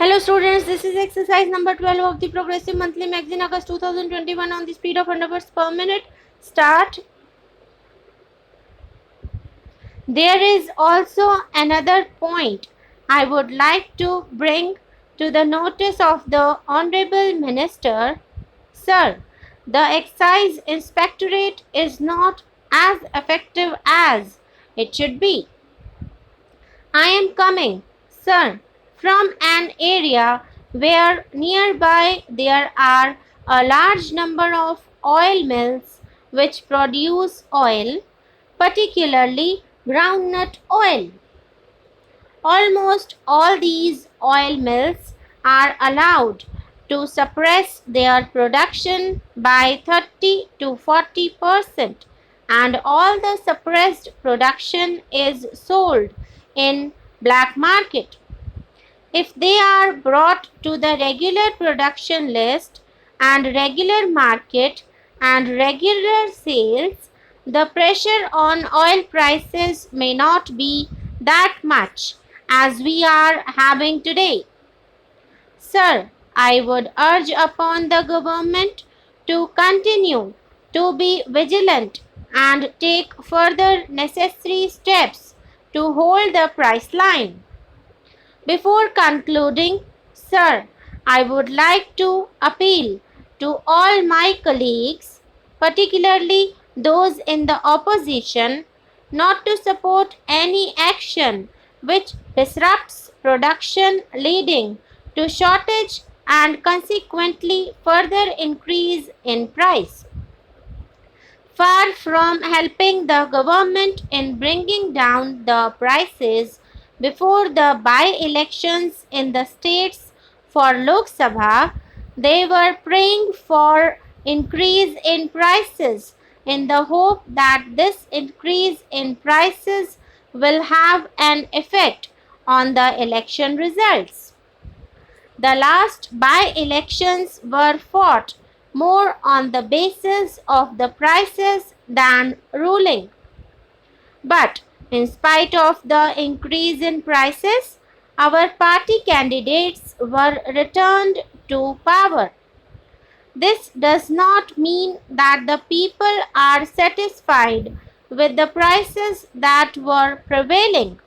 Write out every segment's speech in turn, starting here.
Hello students, this is exercise number 12 of the Progressive Monthly Magazine, August 2021, on the speed of 100 words per minute. Start. There is also another point I would like to bring to the notice of the Honorable Minister. Sir, the Excise Inspectorate is not as effective as it should be. I am coming, sir, from an area where nearby there are a large number of oil mills which produce oil, particularly groundnut oil. Almost all these oil mills are allowed to suppress their production by 30 to 40%, and all the suppressed production is sold in black market. If they are brought to the regular production list and regular market and regular sales, the pressure on oil prices may not be that much as we are having today. Sir, I would urge upon the government to continue to be vigilant and take further necessary steps to hold the price line. Before concluding, sir, I would like to appeal to all my colleagues, particularly those in the opposition, not to support any action which disrupts production leading to shortage and consequently further increase in price. Far from helping the government in bringing down the prices before the by-elections in the states for Lok Sabha, they were praying for increase in prices in the hope that this increase in prices will have an effect on the election results. The last by-elections were fought more on the basis of the prices than ruling. But in spite of the increase in prices, our party candidates were returned to power. This does not mean that the people are satisfied with the prices that were prevailing.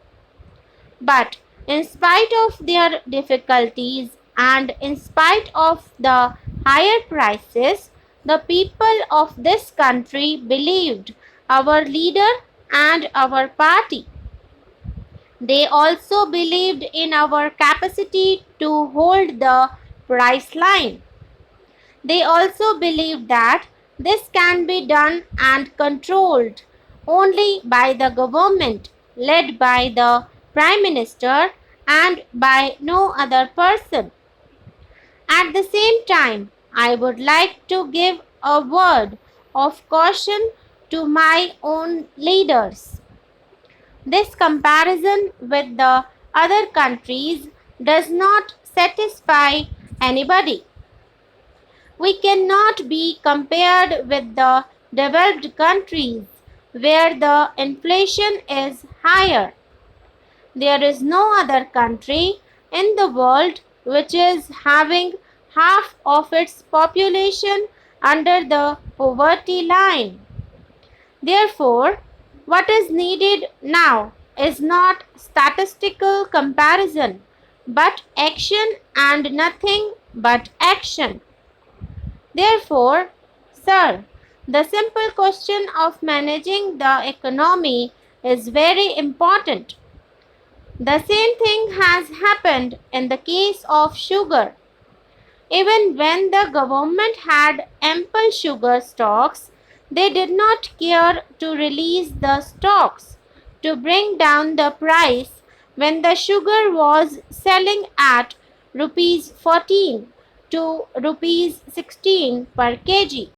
But in spite of their difficulties and in spite of the higher prices, the people of this country believed our leader and our party. They also believed in our capacity to hold the price line. They also believed that this can be done and controlled only by the government led by the Prime Minister and by no other person. At the same time, I would like to give a word of caution to my own leaders. This comparison with the other countries does not satisfy anybody. We cannot be compared with the developed countries where the inflation is higher. There is no other country in the world which is having half of its population under the poverty line. Therefore, what is needed now is not statistical comparison, but action and nothing but action. Therefore, sir, the simple question of managing the economy is very important. The same thing has happened in the case of sugar. Even when the government had ample sugar stocks, they did not care to release the stocks to bring down the price when the sugar was selling at rupees 14 to rupees 16 per kg.